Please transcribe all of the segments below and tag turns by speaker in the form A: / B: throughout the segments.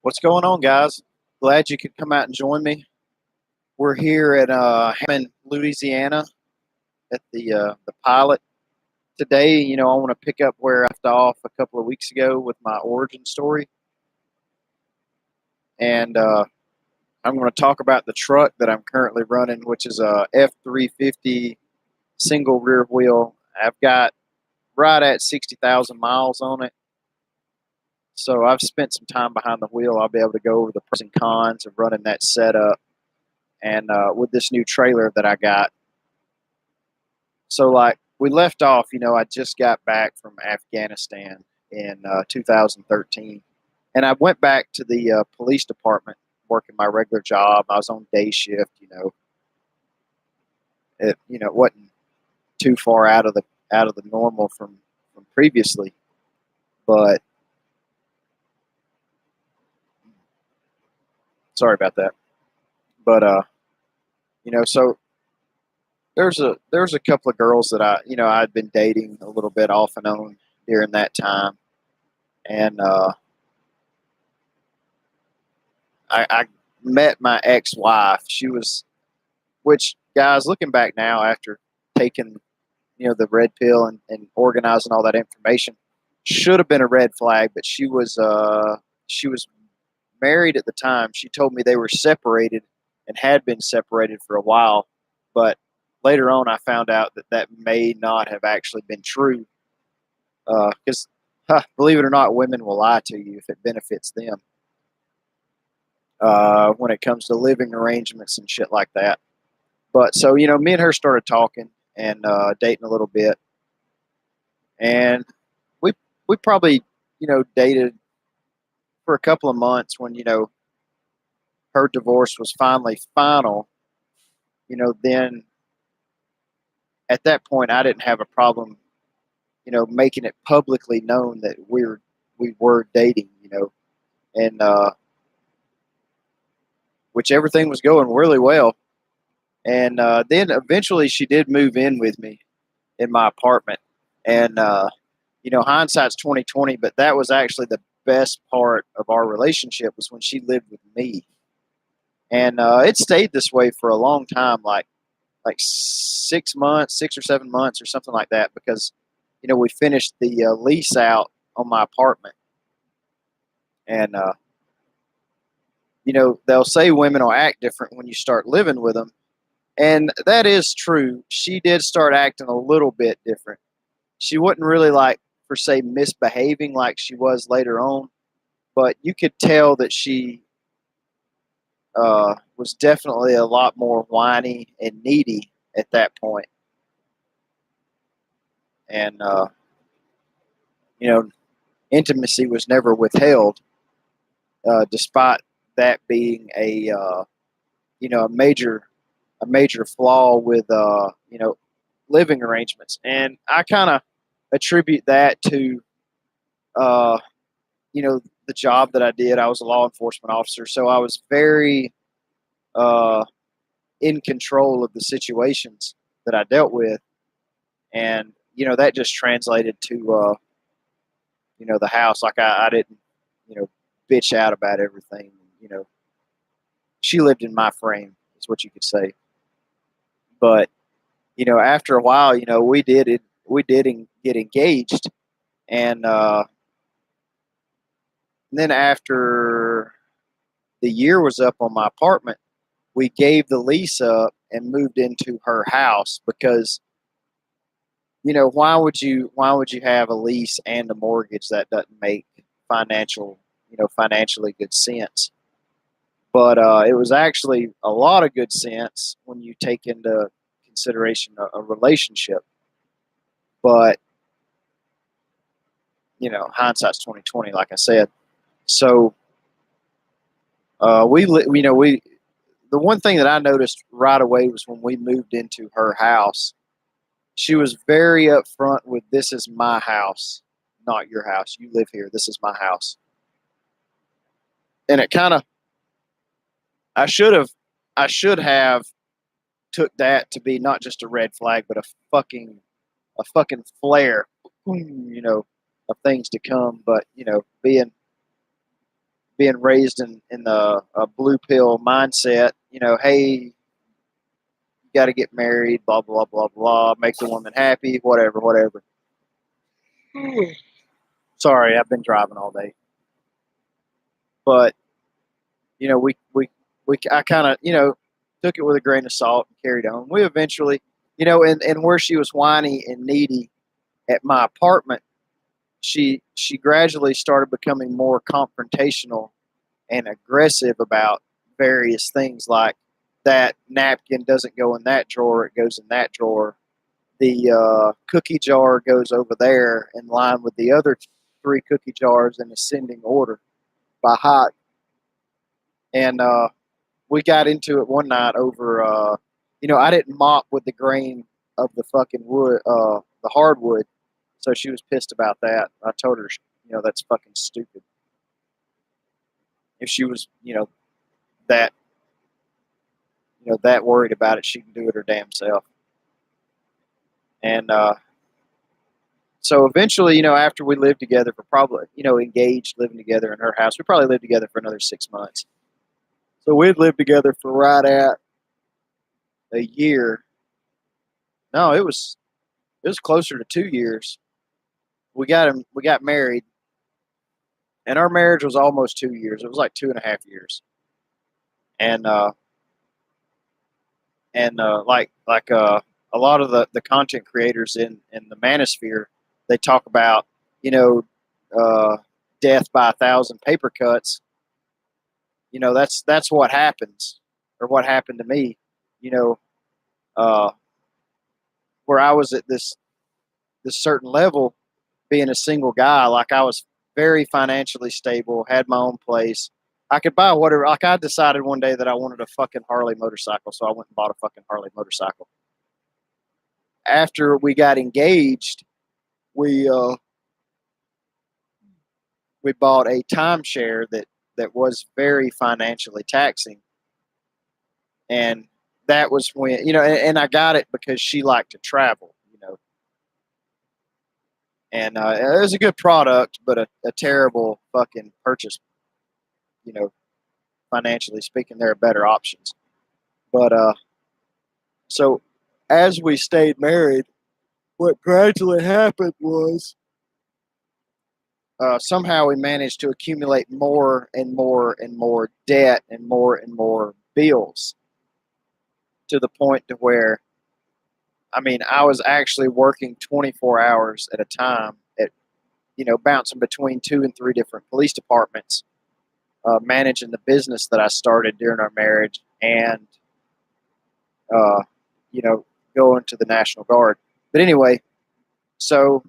A: What's going on, guys? Glad you could come out and join me. We're here at Hammond, Louisiana, at the pilot today. I want to pick up where I left off a couple of weeks ago with my origin story, and I'm going to talk about the truck that I'm currently running, which is a F350 single rear wheel. I've got right at 60,000 miles on it. So I've spent some time behind the wheel. I'll be able to go over the pros and cons of running that setup and with this new trailer that I got. So like we left off, I just got back from Afghanistan in 2013. And I went back to the police department working my regular job. I was on day shift, It wasn't too far out of the normal from previously. But sorry about that. But so there's a couple of girls that I'd been dating a little bit off and on during that time, and I met my ex-wife. Which guys, looking back now after taking the red pill and organizing all that information, should have been a red flag. But she was married at the time. She told me they were separated and had been separated for a while, but later on I found out that may not have actually been true, because believe it or not, women will lie to you if it benefits them when it comes to living arrangements and shit like that. But so me and her started talking and dating a little bit, and we probably dated for a couple of months when her divorce was finally final. Then at that point I didn't have a problem making it publicly known that we were dating, and which everything was going really well. And then eventually she did move in with me in my apartment. And hindsight's 2020, but that was actually the best part of our relationship, was when she lived with me. And it stayed this way for a long time, like 6 months, 6 or 7 months or something like that, because we finished the lease out on my apartment. And they'll say women will act different when you start living with them, and that is true. She did start acting a little bit different. She wasn't really, like, per se, misbehaving like she was later on, but you could tell that she was definitely a lot more whiny and needy at that point. And intimacy was never withheld, despite that being a major flaw with living arrangements. And I kind of attribute that to the job that I did. I was a law enforcement officer, so I was very in control of the situations that I dealt with, and that just translated to the house. Like I didn't bitch out about everything. She lived in my frame, is what you could say. But after a while, we did get engaged, and then after the year was up on my apartment, we gave the lease up and moved into her house, because why would you have a lease and a mortgage? That doesn't make financially good sense. But it was actually a lot of good sense when you take into consideration a relationship. But hindsight's 2020, like I said. So the one thing that I noticed right away was when we moved into her house, she was very upfront with, "This is my house, not your house. You live here. This is my house." And it kind of, I should have took that to be not just a red flag, but a fucking flare, of things to come. But being being raised in the blue pill mindset. You know, hey, you got to get married, blah blah blah blah, make the woman happy, whatever, whatever. Sorry, I've been driving all day, but you know, I kind of, you know, took it with a grain of salt and carried on. We eventually, you know, and where she was whiny and needy at my apartment, she gradually started becoming more confrontational and aggressive about various things, like that napkin doesn't go in that drawer, it goes in that drawer. The cookie jar goes over there in line with the other three cookie jars in ascending order by height. And we got into it one night over, you know, I didn't mop with the grain of the fucking wood, the hardwood. So she was pissed about that. I told her, you know, that's fucking stupid. If she was, that, that worried about it, she can do it her damn self. And so eventually, after we lived together for probably, engaged, living together in her house, we probably lived together for another 6 months. So we'd lived together for right at a year. No, it was closer to 2 years. We got married, and our marriage was almost 2 years. It was like 2.5 years. And a lot of the content creators in the manosphere, they talk about, death by 1,000 paper cuts. That's what happens, or what happened to me. You know, uh, where I was at this certain level, being a single guy, like I was very financially stable, had my own place. I could buy whatever. Like I decided one day that I wanted a fucking Harley motorcycle, so I went and bought a fucking Harley motorcycle. After we got engaged, we we bought a timeshare that was very financially taxing, and that was when and I got it because she liked to travel, and it was a good product, but a terrible fucking purchase, you know, financially speaking. There are better options, but so as we stayed married, what gradually happened was somehow we managed to accumulate more and more and more debt and more bills, to the point to where, I mean, I was actually working 24 hours at a time at, bouncing between 2 and 3 different police departments, managing the business that I started during our marriage, and, uh, you know, going to the National Guard. But anyway, so,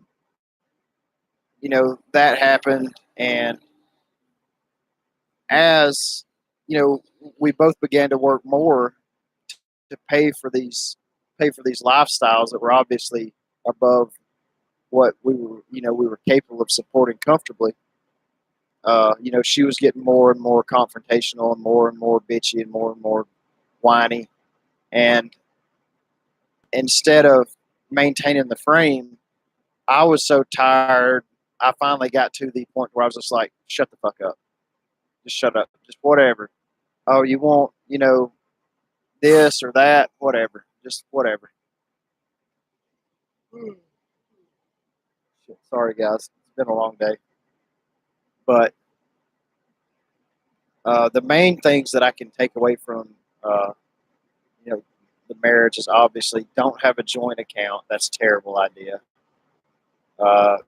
A: that happened. And as, we both began to work more to pay for these lifestyles that were obviously above what we were capable of supporting comfortably. She was getting more and more confrontational and more bitchy and more whiny. And instead of maintaining the frame, I was so tired. I finally got to the point where I was just like, shut the fuck up. Just shut up. Just whatever. Oh, you want, this or that, whatever. Just whatever. Shit, sorry, guys. It's been a long day. But the main things that I can take away from, you know, the marriage is obviously don't have a joint account. That's a terrible idea. Uh,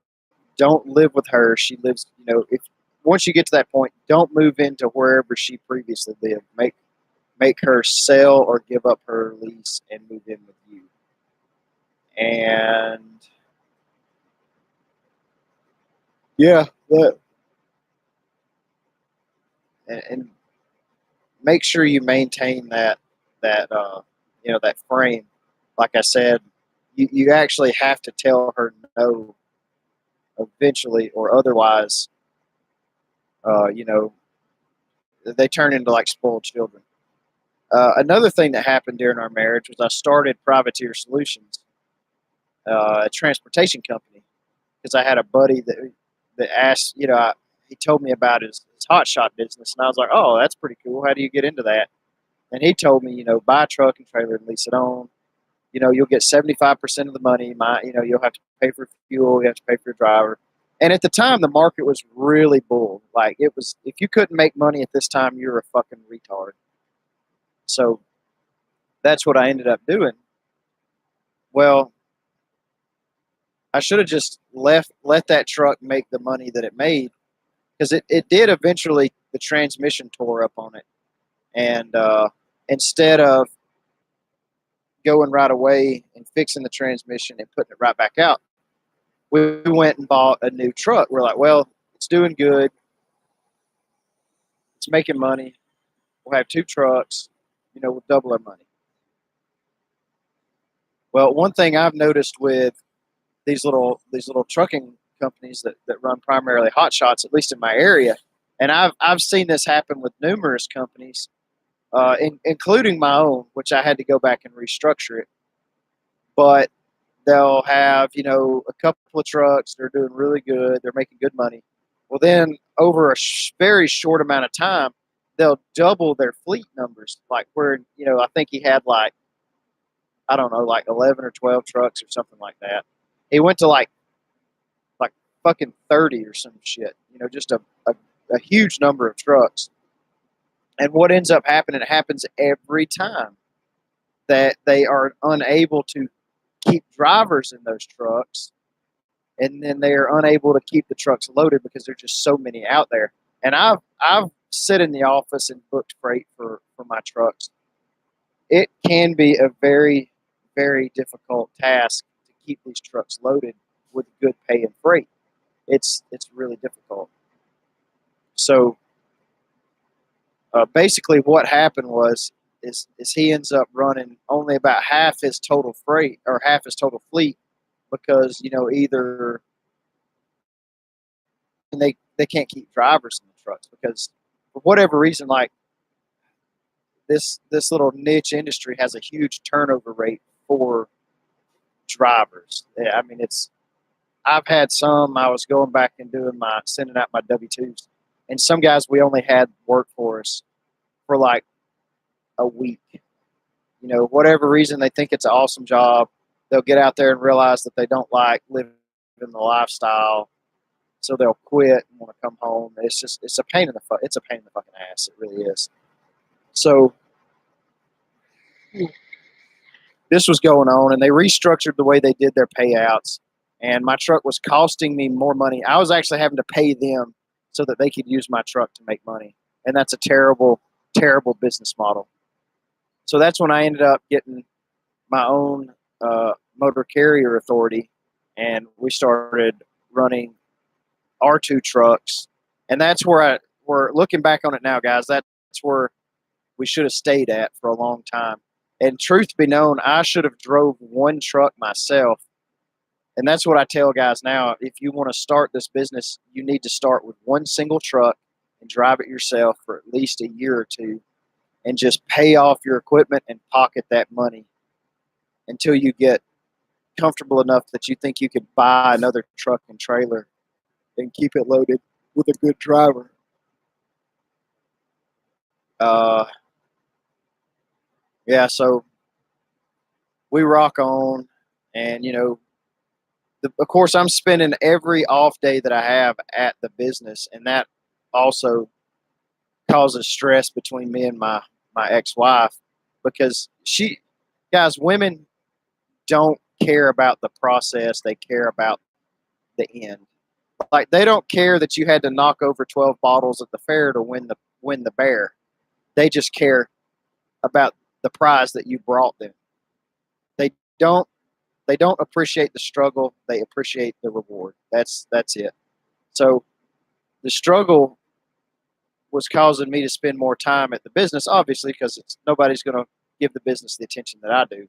A: don't live with her. She lives, if once you get to that point, don't move into wherever she previously lived. Make her sell or give up her lease and move in with you. And yeah, and make sure you maintain that frame. Like I said, you actually have to tell her no eventually, or otherwise, they turn into like spoiled children. Another thing that happened during our marriage was I started Privateer Solutions, a transportation company, because I had a buddy that asked, he told me about his hot shot business, and I was like, oh, that's pretty cool. How do you get into that? And he told me, buy a truck and trailer and lease it on. You'll get 75% of the money. You'll have to pay for fuel, you have to pay for your driver. And at the time, the market was really bull. Like, it was, if you couldn't make money at this time, you're a fucking retard. So that's what I ended up doing. Well, I should have just let that truck make the money that it made, because it did eventually. The transmission tore up on it, and instead of going right away and fixing the transmission and putting it right back out, we went and bought a new truck. We're like, well, it's doing good, it's making money, we'll have two trucks, we'll double our money. Well, one thing I've noticed with these little trucking companies that run primarily hot shots, at least in my area, and I've seen this happen with numerous companies, including my own, which I had to go back and restructure it. But they'll have, a couple of trucks, they're doing really good, they're making good money. Well, then over a very short amount of time, they'll double their fleet numbers. Like, where, I think he had like 11 or 12 trucks or something like that. He went to like fucking 30 or some shit, just a huge number of trucks. And what ends up happening, it happens every time, that they are unable to keep drivers in those trucks, and then they are unable to keep the trucks loaded because there's just so many out there. And I've sit in the office and booked freight for my trucks. It can be a very, very difficult task to keep these trucks loaded with good paying freight. It's really difficult. So basically what happened is he ends up running only about half his total freight or half his total fleet, because either they can't keep drivers in the trucks, because for whatever reason, like this little niche industry has a huge turnover rate for drivers. I mean, I've had some. I was going back and sending out my W-2s, and some guys we only had work for us for like a week. Whatever reason, they think it's an awesome job. They'll get out there and realize that they don't like living the lifestyle, so they'll quit and want to come home. It's a pain in the fucking ass. It really is. So this was going on, and they restructured the way they did their payouts, and my truck was costing me more money. I was actually having to pay them so that they could use my truck to make money, and that's a terrible, terrible business model. So that's when I ended up getting my own motor carrier authority, and we started running R2 trucks. And that's where we're looking back on it now, guys. That's where we should have stayed at for a long time. And truth be known, I should have drove one truck myself. And that's what I tell guys now. If you want to start this business, you need to start with one single truck and drive it yourself for at least a year or two, and just pay off your equipment and pocket that money until you get comfortable enough that you think you could buy another truck and trailer and keep it loaded with a good driver. Yeah, so we rock on, and of course I'm spending every off day that I have at the business, and that also causes stress between me and my ex-wife, because women don't care about the process, they care about the end. Like, they don't care that you had to knock over 12 bottles at the fair to win the bear. They just care about the prize that you brought them. They don't appreciate the struggle, they appreciate the reward. That's it. So the struggle was causing me to spend more time at the business, obviously, because nobody's going to give the business the attention that I do.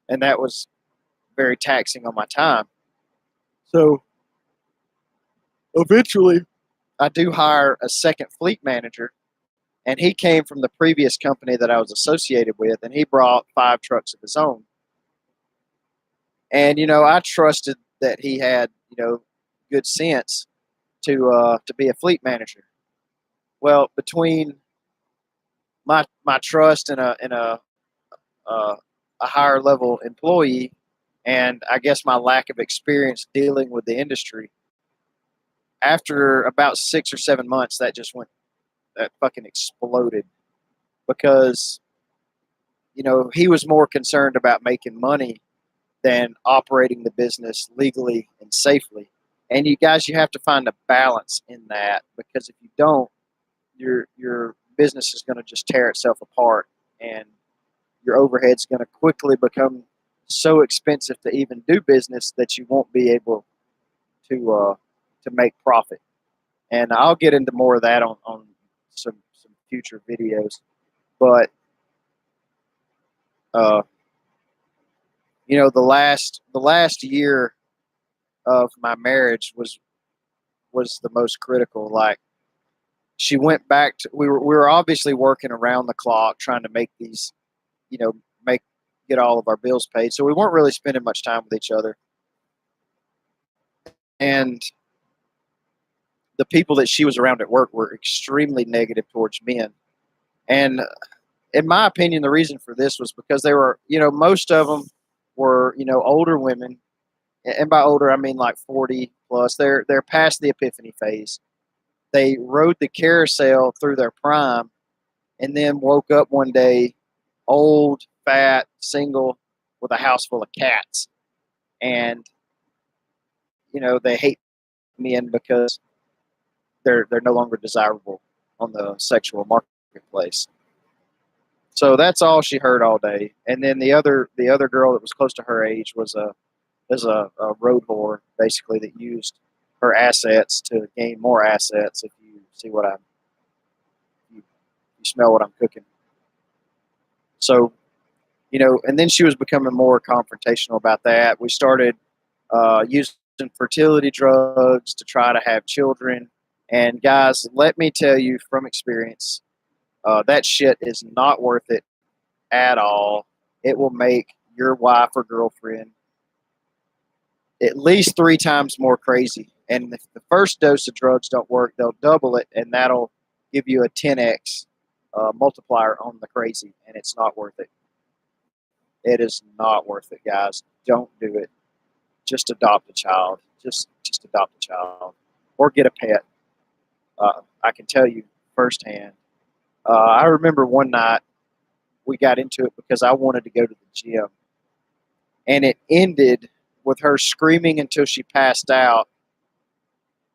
A: And that was very taxing on my time. So eventually I do hire a second fleet manager, and he came from the previous company that I was associated with, and he brought 5 trucks of his own. And, I trusted that he had, good sense to be a fleet manager. Well, between my trust in uh, a higher level employee, and I guess my lack of experience dealing with the industry, after about 6 or 7 months, that fucking exploded because he was more concerned about making money than operating the business legally and safely. And you have to find a balance in that, because if you don't, your business is going to just tear itself apart, and your overhead's going to quickly become so expensive to even do business that you won't be able to make profit. And I'll get into more of that on some future videos. But the last year of my marriage was the most critical. Like, she went back to we were obviously working around the clock trying to make these, make get all of our bills paid. So we weren't really spending much time with each other. And the people that she was around at work were extremely negative towards men. And in my opinion, the reason for this was because they were, most of them were, older women. And by older, I mean like 40 plus. They're past the epiphany phase. They rode the carousel through their prime and then woke up one day old, fat, single, with a house full of cats. And, they hate men because they're no longer desirable on the sexual marketplace. So that's all she heard all day. And then the other girl that was close to her age was a road whore, basically, that used her assets to gain more assets. If you see what you smell what I'm cooking. So, and then she was becoming more confrontational about that. We started using fertility drugs to try to have children. And guys, let me tell you from experience, that shit is not worth it at all. It will make your wife or girlfriend at least 3 times more crazy. And if the first dose of drugs don't work, they'll double it, and that'll give you a 10x multiplier on the crazy, and it's not worth it. It is not worth it, guys. Don't do it. Just adopt a child. Just adopt a child, or get a pet. I can tell you firsthand. I remember one night we got into it because I wanted to go to the gym, and it ended with her screaming until she passed out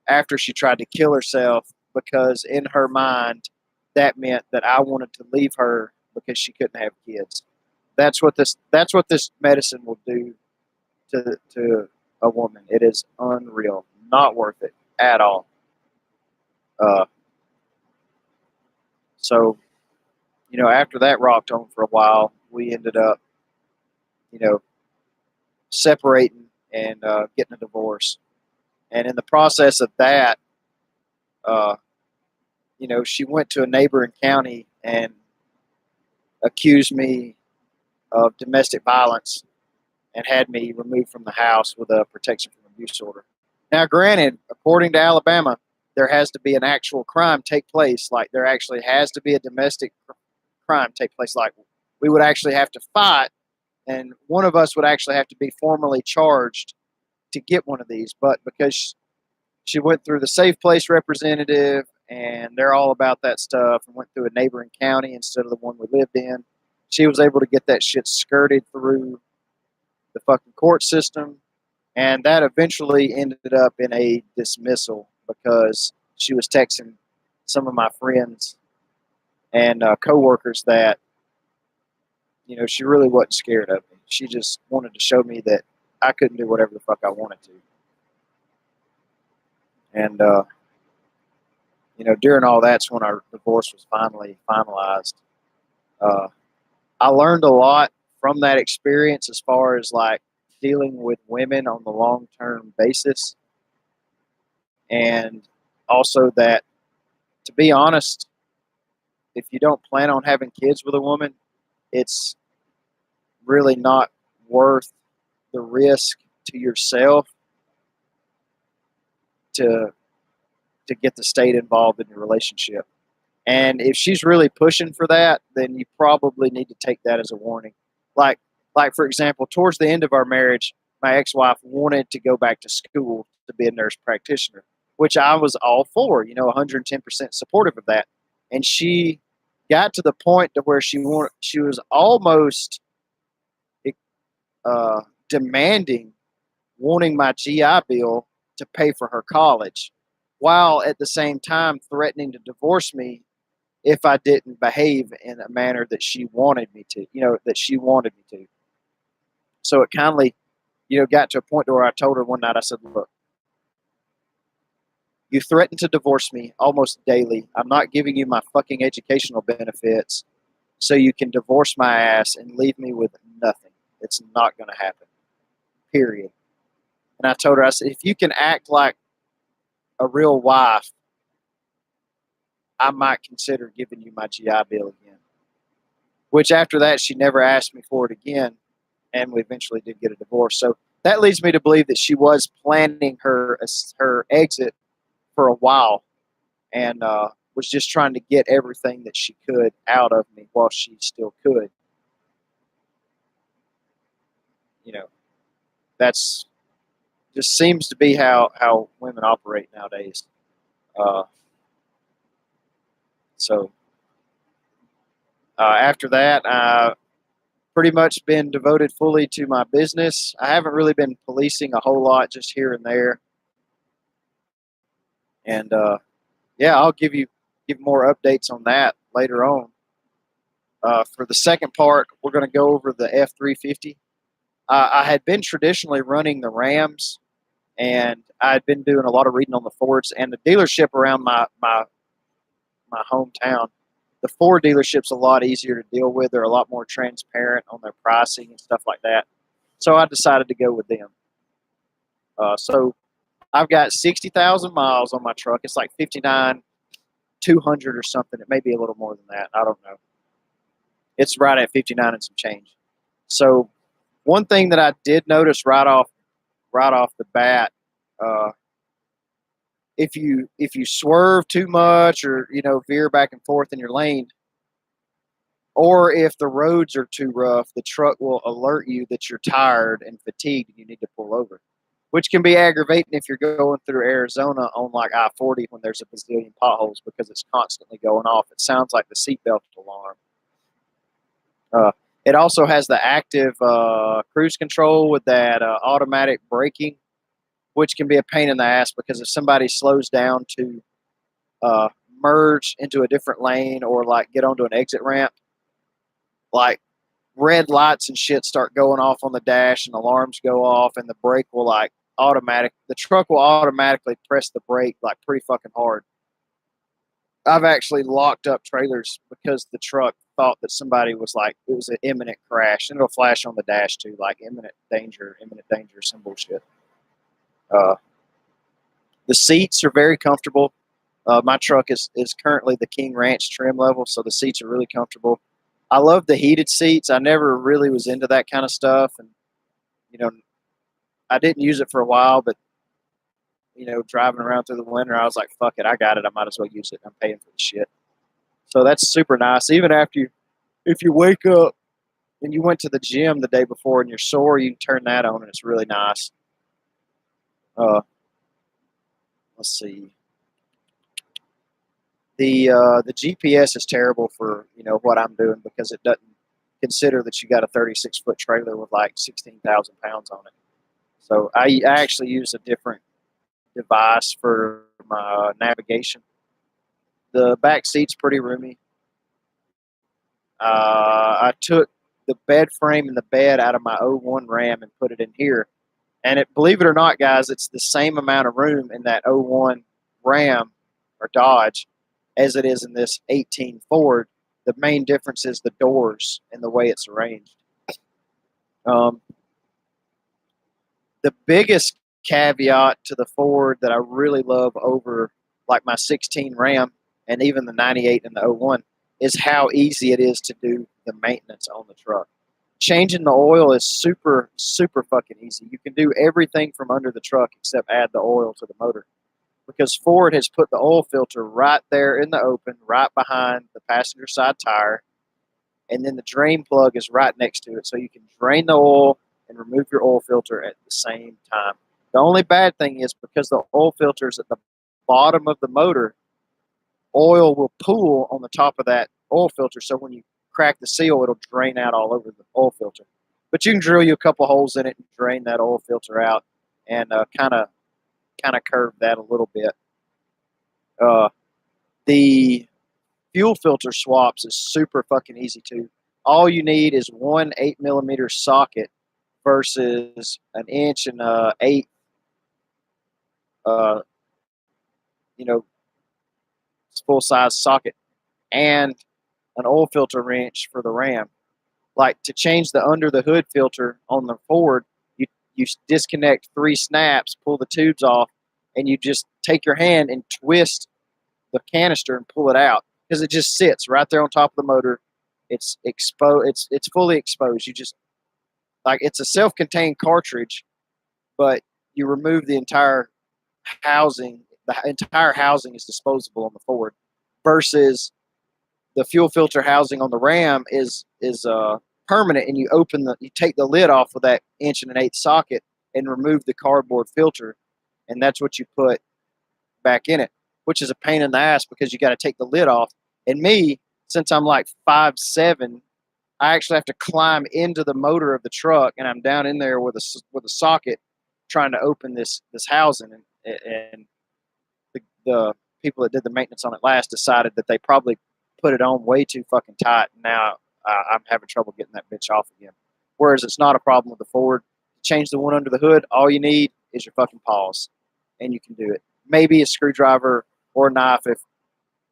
A: after she tried to kill herself, because in her mind that meant that I wanted to leave her because she couldn't have kids. That's what this medicine will do to a woman. It is unreal. Not worth it at all. So, after that rocked on for a while, we ended up, separating and getting a divorce. And in the process of that, she went to a neighboring county and accused me of domestic violence and had me removed from the house with a protection from abuse order. Now, granted, according to Alabama, there has to be an actual crime take place. Like, there actually has to be a domestic crime take place. Like, we would actually have to fight, and one of us would actually have to be formally charged to get one of these. But because she went through the Safe Place representative, and they're all about that stuff, and went through a neighboring county instead of the one we lived in, she was able to get that shit skirted through the fucking court system. And that eventually ended up in a dismissal because she was texting some of my friends and coworkers that, she really wasn't scared of me. She just wanted to show me that I couldn't do whatever the fuck I wanted to. And, during all that's when our divorce was finally finalized. I learned a lot from that experience as far as like dealing with women on the long-term basis. And also that, to be honest, if you don't plan on having kids with a woman, it's really not worth the risk to yourself to to get the state involved in your relationship. And if she's really pushing for that, then you probably need to take that as a warning. Like, like for example, towards the end of our marriage, my ex-wife wanted to go back to school to be a nurse practitioner, which I was all for, 110% supportive of that. And she got to the point to where she was almost demanding, wanting my GI Bill to pay for her college, while at the same time threatening to divorce me if I didn't behave in a manner that she wanted me to, that she wanted me to. So it kindly, got to a point where I told her one night, I said, look, you threaten to divorce me almost daily. I'm not giving you my fucking educational benefits so you can divorce my ass and leave me with nothing. It's not going to happen, period. And I told her, I said, if you can act like a real wife, I might consider giving you my GI Bill again. Which after that, she never asked me for it again, and we eventually did get a divorce. So that leads me to believe that she was planning her exit for a while, and was just trying to get everything that she could out of me while she still could. That's just seems to be how women operate nowadays. So after that, I pretty much been devoted fully to my business. I haven't really been policing a whole lot, just here and there. And yeah, I'll give more updates on that later on. For the second part, we're going to go over the F350. I had been traditionally running the Rams, and I had been doing a lot of reading on the Fords, and the dealership around my hometown. The Ford dealership's a lot easier to deal with. They're a lot more transparent on their pricing and stuff like that. So I decided to go with them. So I've got 60,000 miles on my truck. It's like 59,200 or something. It may be a little more than that. I don't know. It's right at 59 and some change. So one thing that I did notice right off the bat, if you swerve too much or veer back and forth in your lane, or if the roads are too rough, the truck will alert you that you're tired and fatigued and you need to pull over, which can be aggravating if you're going through Arizona on like I-40 when there's a bazillion potholes because it's constantly going off. It sounds like the seatbelt alarm. It also has the active cruise control with that automatic braking, which can be a pain in the ass because if somebody slows down to merge into a different lane or like get onto an exit ramp, like red lights and shit start going off on the dash and alarms go off and the brake will the truck will automatically press the brake like pretty fucking hard. I've actually locked up trailers because the truck thought that somebody was like, it was an imminent crash, and it'll flash on the dash too, like imminent danger, some bullshit. The seats are very comfortable. My truck is currently the King Ranch trim level, so the seats are really comfortable. I love the heated seats. I never really was into that kind of stuff, and I didn't use it for a while, but driving around through the winter, I was like, fuck it, I got it. I might as well use it. I'm paying for the shit. So that's super nice. Even if you wake up and you went to the gym the day before and you're sore, you can turn that on and it's really nice. Let's see. The GPS is terrible for what I'm doing because it doesn't consider that you got a 36-foot trailer with like 16,000 pounds on it. So I actually use a different device for my navigation. The back seat's pretty roomy. I took the bed frame and the bed out of my 01 Ram and put it in here. And believe it or not, guys, it's the same amount of room in that 01 Ram or Dodge as it is in this 18 Ford. The main difference is the doors and the way it's arranged. The biggest caveat to the Ford that I really love over like my 16 Ram and even the 98 and the 01 is how easy it is to do the maintenance on the truck. Changing the oil is super, super fucking easy. You can do everything from under the truck except add the oil to the motor, because Ford has put the oil filter right there in the open, right behind the passenger side tire, and then the drain plug is right next to it, so you can drain the oil and remove your oil filter at the same time. The only bad thing is because the oil filter is at the bottom of the motor, oil will pool on the top of that oil filter, so when you crack the seal, it'll drain out all over the oil filter. But you can drill you a couple holes in it and drain that oil filter out, and kind of curve that a little bit. The fuel filter swaps is super fucking easy too. All you need is one 8mm socket versus an inch and 8, uh, you know, full size socket, and an oil filter wrench for the Ram. Like to change the under the hood filter on the Ford, you disconnect 3 snaps, pull the tubes off, and you just take your hand and twist the canister and pull it out because it just sits right there on top of the motor. It's exposed. It's fully exposed. You just like it's a self-contained cartridge, but you remove the entire housing. The entire housing is disposable on the Ford, versus the fuel filter housing on the Ram is permanent, and you take the lid off with that 1 1/8 socket and remove the cardboard filter, and that's what you put back in it, which is a pain in the ass because you got to take the lid off. And me, since I'm like 5'7", I actually have to climb into the motor of the truck, and I'm down in there with a socket trying to open this housing, and the people that did the maintenance on it last decided that they probably put it on way too fucking tight. Now I'm having trouble getting that bitch off again. Whereas it's not a problem with the Ford. To change the one under the hood, all you need is your fucking paws, and you can do it. Maybe a screwdriver or a knife if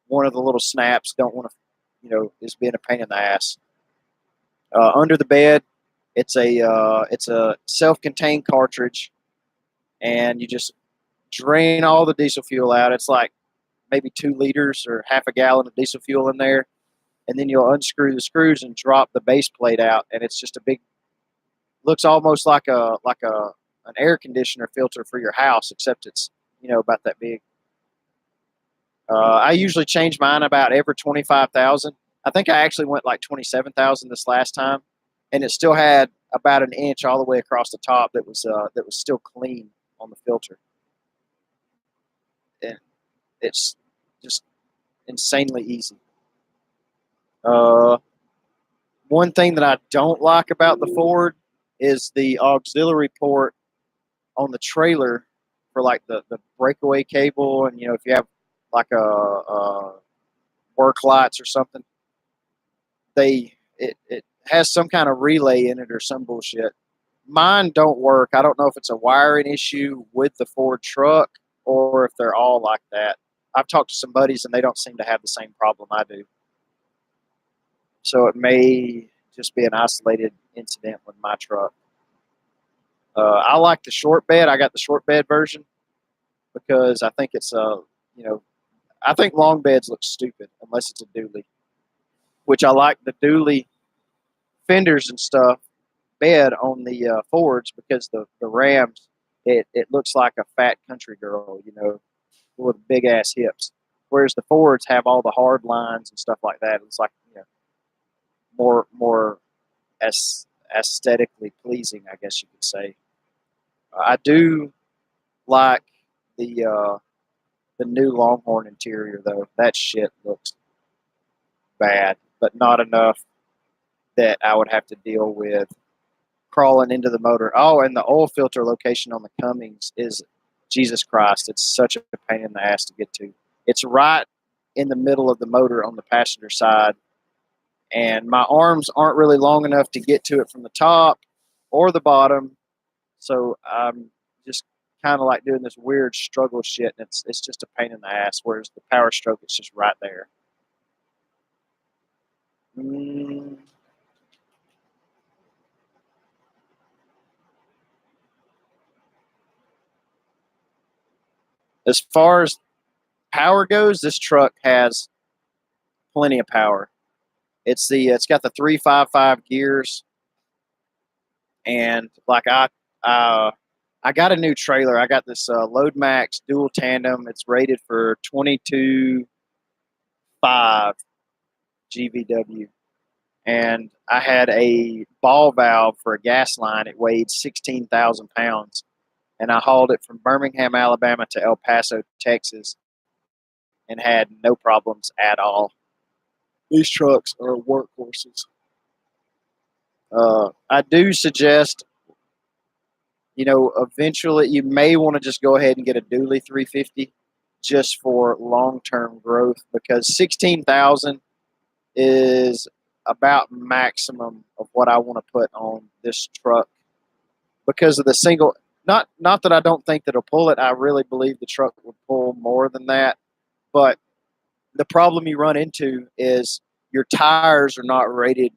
A: one of the little snaps don't want to, is being a pain in the ass. Under the bed, it's a self-contained cartridge, and you just drain all the diesel fuel out. It's like maybe 2 liters or half a gallon of diesel fuel in there, and then you'll unscrew the screws and drop the base plate out, and it's just a big, looks almost like an air conditioner filter for your house, except it's about that big. I usually change mine about every 25,000. I think I actually went like 27,000 this last time, and it still had about an inch all the way across the top that was still clean on the filter. And it's just insanely easy. One thing that I don't like about the Ford is the auxiliary port on the trailer for like the breakaway cable, and if you have like a work lights or something, it has some kind of relay in it or some bullshit. Mine don't work. I don't know if it's a wiring issue with the Ford truck or if they're all like that. I've talked to some buddies and they don't seem to have the same problem I do. So it may just be an isolated incident with my truck. I like the short bed. I got the short bed version because I think it's I think long beds look stupid unless it's a dually, which I like the dually fenders and stuff bed on the Fords because the Rams, it looks like a fat country girl, with big ass hips, whereas the Fords have all the hard lines and stuff like that. It's like more aesthetically pleasing, I guess you could say. I do like the new Longhorn interior though. That shit looks bad, but not enough that I would have to deal with crawling into the motor. Oh, and the oil filter location on the Cummins is, Jesus Christ, it's such a pain in the ass to get to. It's right in the middle of the motor on the passenger side, and my arms aren't really long enough to get to it from the top or the bottom, so I'm just kind of like doing this weird struggle shit, and it's just a pain in the ass, whereas the Power Stroke is just right there. As far as power goes, this truck has plenty of power. It's got the 355 gears, and like I I got a new trailer. I got this Load Max dual tandem. It's rated for 22.5 GVW. And I had a ball valve for a gas line. It weighed 16,000 pounds. And I hauled it from Birmingham, Alabama to El Paso, Texas, and had no problems at all. These trucks are workhorses. I do suggest, eventually you may want to just go ahead and get a dually 350 just for long-term growth, because 16,000 is about maximum of what I want to put on this truck because of the single. Not that I don't think that it'll pull it. I really believe the truck would pull more than that. But the problem you run into is your tires are not rated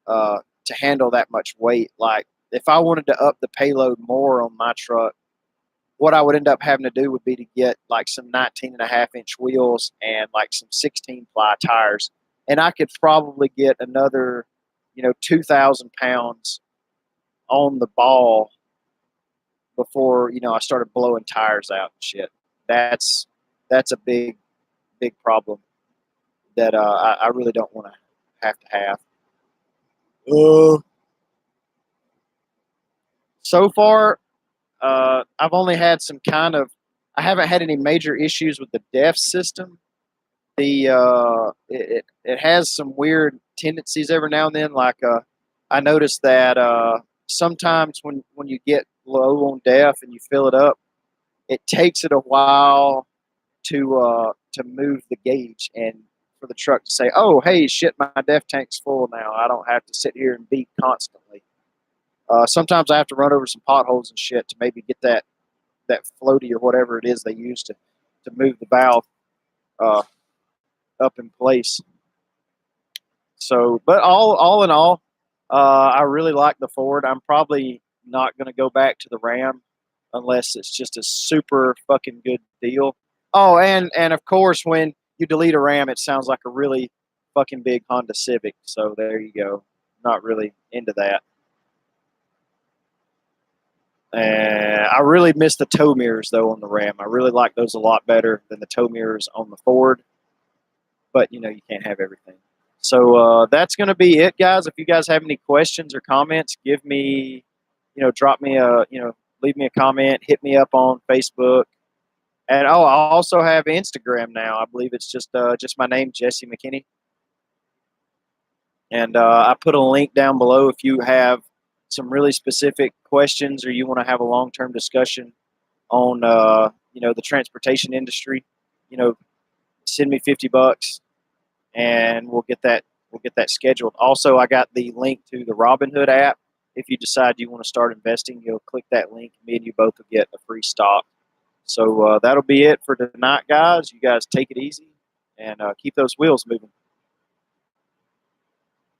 A: to handle that much weight. Like if I wanted to up the payload more on my truck, what I would end up having to do would be to get like some 19.5-inch wheels and like some 16-ply tires. And I could probably get another, 2,000 pounds on the ball before, I started blowing tires out and shit. That's a big problem that I really don't want to have. So far, I've only had I haven't had any major issues with the DEF system. It has some weird tendencies every now and then. Like I noticed that sometimes when you get low on DEF and you fill it up, it takes it a while to move the gauge and for the truck to say, "Oh, hey, shit, my DEF tank's full now. I don't have to sit here and beep constantly." Sometimes I have to run over some potholes and shit to maybe get that floaty or whatever it is they use to move the valve up in place. So, but all in all, I really like the Ford. I'm probably not going to go back to the Ram unless it's just a super fucking good deal. Oh, and of course, when you delete a Ram, it sounds like a really fucking big Honda Civic. So there you go. Not really into that. I really miss the tow mirrors though on the Ram. I really like those a lot better than the tow mirrors on the Ford. But you can't have everything. So that's going to be it, guys. If you guys have any questions or comments, give me, drop me leave me a comment, hit me up on Facebook. And I also have Instagram now. I believe it's just my name, Jesse McKinney. And I put a link down below if you have some really specific questions or you want to have a long-term discussion on the transportation industry. Send me $50 and we'll get that scheduled. Also, I got the link to the RobinHood app. If you decide you want to start investing, you'll click that link. Me and you both will get a free stock. So that'll be it for tonight, guys. You guys take it easy and keep those wheels moving.